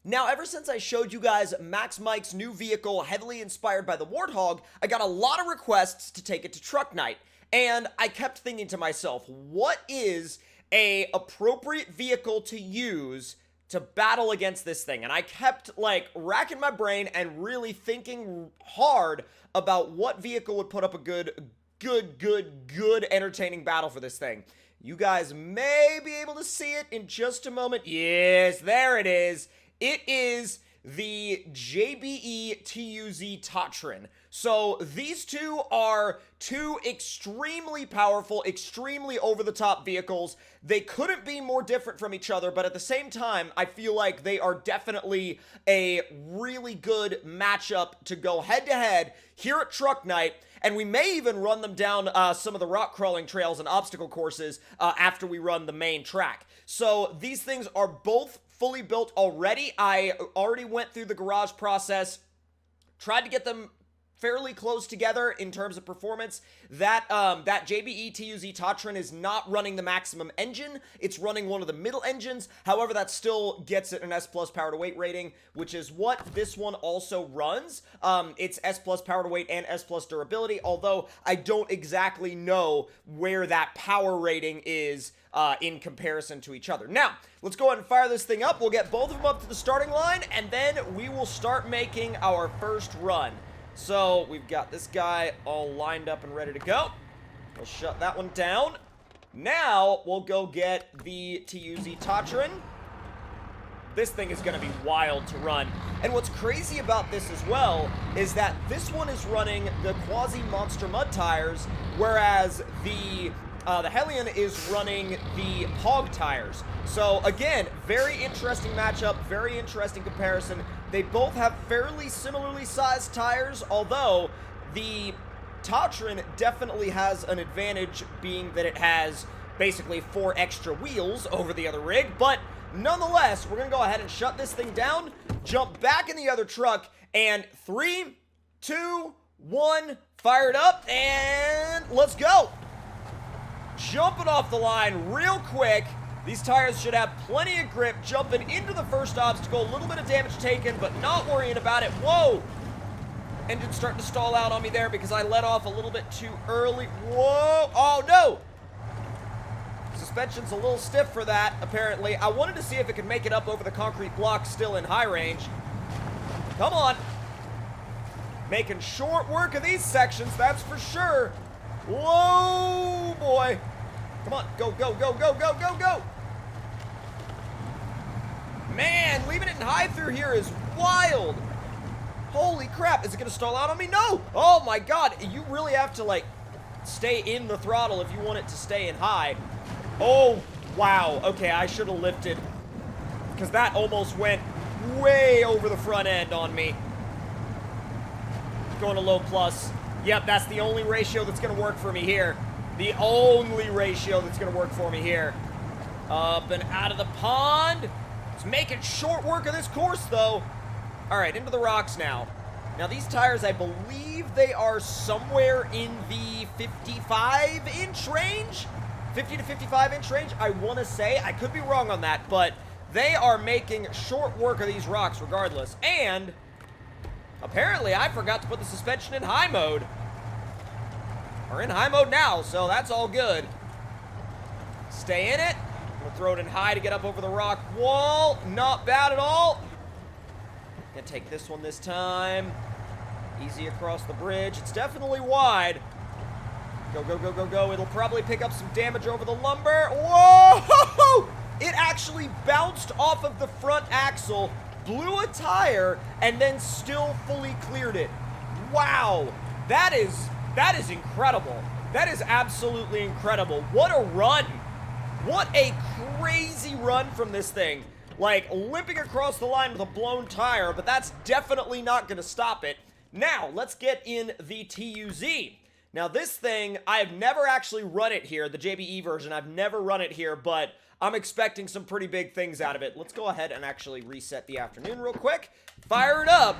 Now, ever since I showed you guys Max Mike's new vehicle, heavily inspired by the Warthog, I got a lot of requests to take it to Truck Night. And I kept thinking to myself, what is a appropriate vehicle to use to battle against this thing? And I kept like racking my brain and really thinking hard about what vehicle would put up a good entertaining battle for this thing. You guys may be able to see it in just a moment. Yes, there it is. It is the JBE TUZ Tatran. So these two are two extremely powerful, extremely over-the-top vehicles. They couldn't be more different from each other, but at the same time, I feel like they are definitely a really good matchup to go head-to-head here at Truck Night, and we may even run them down some of the rock crawling trails and obstacle courses after we run the main track. So these things are both fully built already. I already went through the garage process, tried to get them fairly close together in terms of performance. That JBE TUZ Tatran is not running the maximum engine. It's running one of the middle engines. However, that still gets it an S plus power to weight rating, which is what this one also runs. It's S plus power to weight and S plus durability, although I don't exactly know where that power rating is in comparison to each other. Now, let's go ahead and fire this thing up. We'll get both of them up to the starting line, and then we will start making our first run. So, we've got this guy all lined up and ready to go. We'll shut that one down. Now, we'll go get the TUZ Tatran. This thing is going to be wild to run. And what's crazy about this as well is that this one is running the Quasi Monster Mud tires, whereas the Hellion is running the Hog tires. So again, very interesting matchup, very interesting comparison. They both have fairly similarly sized tires, although the Tatran definitely has an advantage, being that it has basically 4 extra wheels over the other rig. But nonetheless, we're going to go ahead and shut this thing down, jump back in the other truck, and 3, 2, 1, fire it up, and let's go! Jumping off the line real quick. These tires should have plenty of grip. Jumping into the first obstacle. A little bit of damage taken, but not worrying about it. Whoa! Engine's starting to stall out on me there because I let off a little bit too early. Whoa! Oh, no! Suspension's a little stiff for that, apparently. I wanted to see if it could make it up over the concrete block still in high range. Come on. Making short work of these sections, that's for sure. Whoa, boy. Come on, go, go, go, go, go, go, go. Man, leaving it in high through here is wild. Holy crap, is it gonna stall out on me? No! Oh my god, you really have to, like, stay in the throttle if you want it to stay in high. Oh, wow. Okay, I should have lifted, because that almost went way over the front end on me. Going to low plus. Yep, that's the only ratio that's going to work for me here. The only ratio that's going to work for me here. Up and out of the pond. It's making short work of this course, though. All right, into the rocks now. Now, these tires, I believe they are somewhere in the 55-inch range? 50 to 55-inch range, I want to say. I could be wrong on that, but they are making short work of these rocks regardless. And apparently, I forgot to put the suspension in high mode. We're in high mode now, so that's all good. Stay in it. We'll throw it in high to get up over the rock wall. Not bad at all. Gonna take this one this time. Easy across the bridge. It's definitely wide. Go, go, go, go, go. It'll probably pick up some damage over the lumber. Whoa! It actually bounced off of the front axle, blew a tire, and then still fully cleared it. Wow. That is incredible. That is absolutely incredible. What a run. What a crazy run from this thing. Like, limping across the line with a blown tire, but that's definitely not going to stop it. Now, let's get in the TUZ. Now, this thing, I have never actually run it here, the JBE version. I've never run it here, but I'm expecting some pretty big things out of it. Let's go ahead and actually reset the afternoon real quick. Fire it up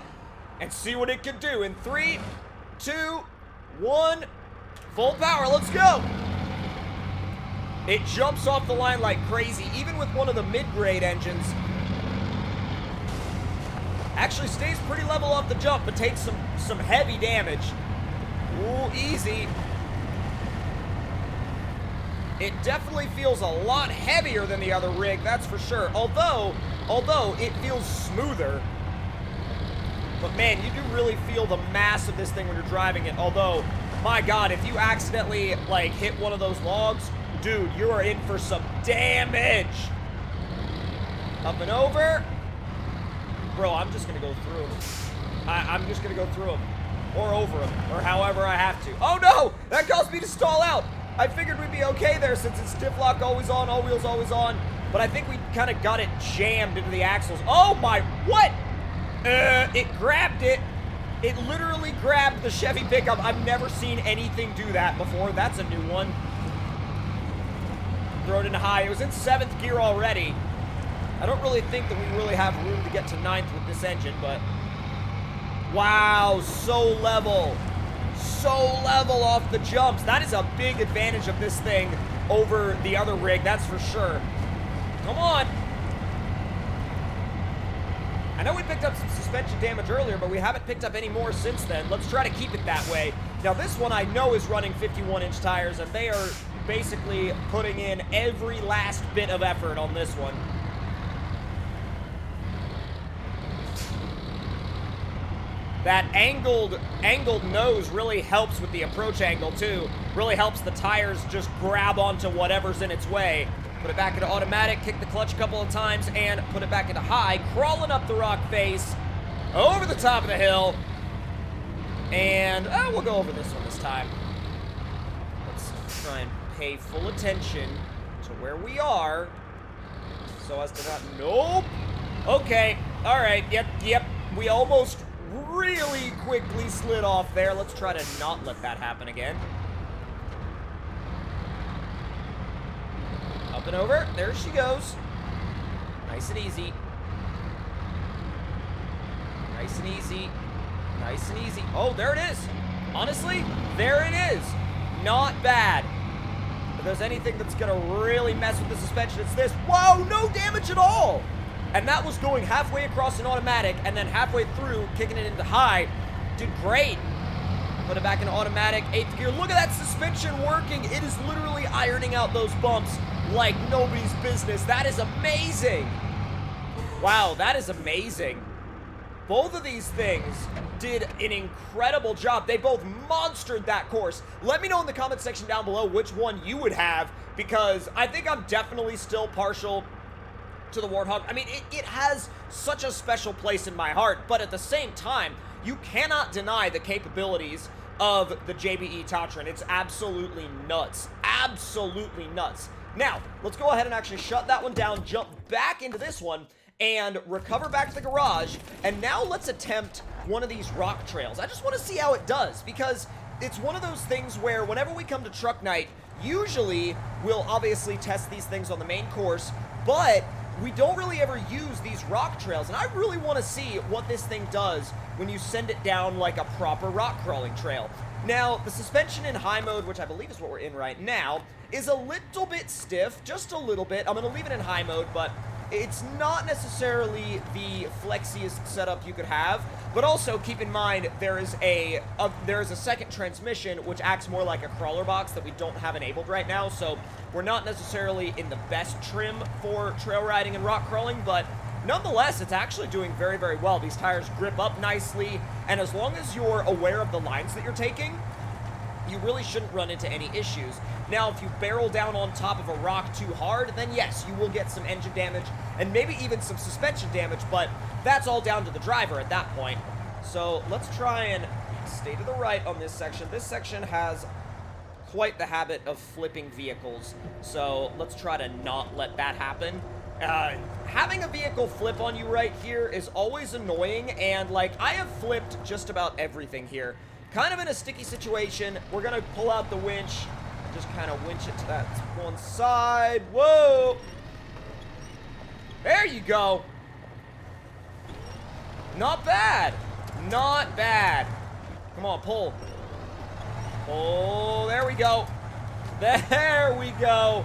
and see what it can do in 3, 2, 1, full power. Let's go. It jumps off the line like crazy, even with one of the mid-grade engines. Actually stays pretty level off the jump, but takes some heavy damage. Ooh, easy. It definitely feels a lot heavier than the other rig, that's for sure. Although it feels smoother. But man, you do really feel the mass of this thing when you're driving it. Although, my God, if you accidentally, like, hit one of those logs, dude, you are in for some damage. Up and over. Bro, I'm just gonna go through him. I'm just gonna go through him. Or over him. Or however I have to. Oh no! That caused me to stall out! I figured we'd be okay there since it's diff lock, always on, all wheels always on. But I think we kind of got it jammed into the axles. Oh my, what? It grabbed it. It literally grabbed the Chevy pickup. I've never seen anything do that before. That's a new one. Throw it into high. It was in 7th gear already. I don't really think that we really have room to get to 9th with this engine, but... Wow, so level. So level off the jumps. That is a big advantage of this thing over the other rig, that's for sure. Come on. I know we picked up some suspension damage earlier, but we haven't picked up any more since then. Let's try to keep it that way. Now, this one I know is running 51-inch tires, and they are basically putting in every last bit of effort on this one. That angled nose really helps with the approach angle, too. Really helps the tires just grab onto whatever's in its way. Put it back into automatic, kick the clutch a couple of times, and put it back into high, crawling up the rock face, over the top of the hill, and we'll go over this one this time. Let's try and pay full attention to where we are, so as to not, nope, okay, all right, yep, we almost really quickly slid off there. Let's try to not let that happen again. Up and over. There she goes. Nice and easy. Nice and easy. Nice and easy. Oh, there it is. Honestly, there it is. Not bad. If there's anything that's going to really mess with the suspension, it's this. Whoa, no damage at all. And that was going halfway across an automatic and then halfway through, kicking it into high. Did great. Put it back in automatic, 8th gear. Look at that suspension working. It is literally ironing out those bumps like nobody's business. That is amazing. Wow, that is amazing. Both of these things did an incredible job. They both monstered that course. Let me know in the comment section down below which one you would have, because I think I'm definitely still partial to the Warthog. I mean, it has such a special place in my heart, but at the same time, you cannot deny the capabilities of the JBE Tatran. It's absolutely nuts. Absolutely nuts. Now, let's go ahead and actually shut that one down, jump back into this one, and recover back to the garage. And now let's attempt one of these rock trails. I just want to see how it does, because it's one of those things where whenever we come to Truck Night, usually we'll obviously test these things on the main course, but we don't really ever use these rock trails, and I really want to see what this thing does when you send it down like a proper rock crawling trail. Now, the suspension in high mode, which I believe is what we're in right now, is a little bit stiff, just a little bit. I'm going to leave it in high mode, but it's not necessarily the flexiest setup you could have. But also, keep in mind, there is a second transmission, which acts more like a crawler box that we don't have enabled right now, so we're not necessarily in the best trim for trail riding and rock crawling, but nonetheless, it's actually doing very, very well. These tires grip up nicely, and as long as you're aware of the lines that you're taking, you really shouldn't run into any issues. Now, if you barrel down on top of a rock too hard, then yes, you will get some engine damage and maybe even some suspension damage, but that's all down to the driver at that point. So let's try and stay to the right on this section. This section has quite the habit of flipping vehicles, so let's try to not let that happen. Having a vehicle flip on you right here is always annoying, and like, I have flipped just about everything here. Kind of in a sticky situation. We're gonna pull out the winch and just kind of winch it to that one side. Whoa! There you go. Not bad. Not bad. Come on, pull. Oh, there we go. There we go.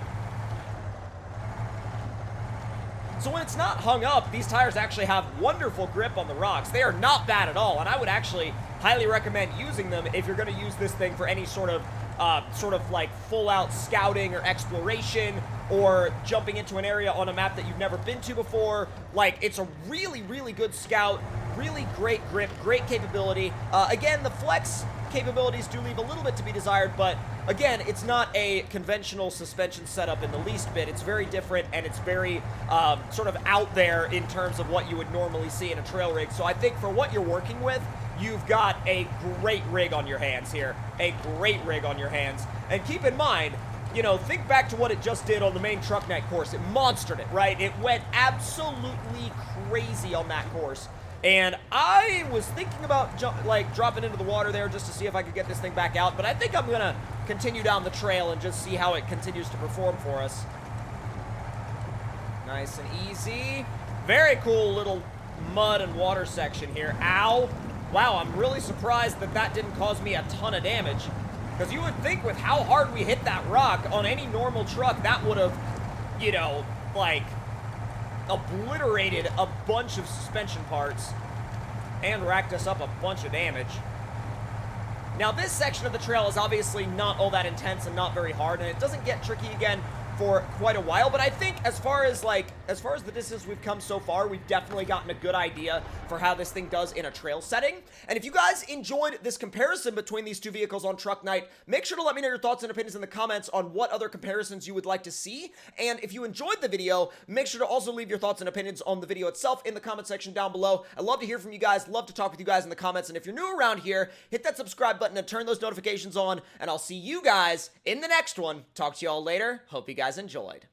So when it's not hung up, these tires actually have wonderful grip on the rocks. They are not bad at all, and I would actually highly recommend using them if you're going to use this thing for any sort of like full-out scouting or exploration, or jumping into an area on a map that you've never been to before. Like, it's a really, really good scout, really great grip, great capability. Again, the flex capabilities do leave a little bit to be desired, but again, it's not a conventional suspension setup in the least bit. It's very different, and it's very sort of out there in terms of what you would normally see in a trail rig. So I think for what you're working with, you've got a great rig on your hands here. A great rig on your hands. And keep in mind, you know, think back to what it just did on the main Truck Night course. It monstered it, right? It went absolutely crazy on that course. And I was thinking about dropping into the water there just to see if I could get this thing back out, but I think I'm gonna continue down the trail and just see how it continues to perform for us. Nice and easy. Very cool little mud and water section here. Ow. Wow, I'm really surprised that that didn't cause me a ton of damage, because you would think with how hard we hit that rock on any normal truck, that would have, you know, like, obliterated a bunch of suspension parts and racked us up a bunch of damage. Now, this section of the trail is obviously not all that intense and not very hard, and it doesn't get tricky again for quite a while, but I think as far as the distance we've come so far, we've definitely gotten a good idea for how this thing does in a trail setting. And if you guys enjoyed this comparison between these two vehicles on Truck Night, make sure to let me know your thoughts and opinions in the comments on what other comparisons you would like to see. And if you enjoyed the video, make sure to also leave your thoughts and opinions on the video itself in the comment section down below. I love to hear from you guys, love to talk with you guys in the comments, and if you're new around here, hit that subscribe button and turn those notifications on, and I'll see you guys in the next one. Talk to y'all later. Hope you guys enjoyed.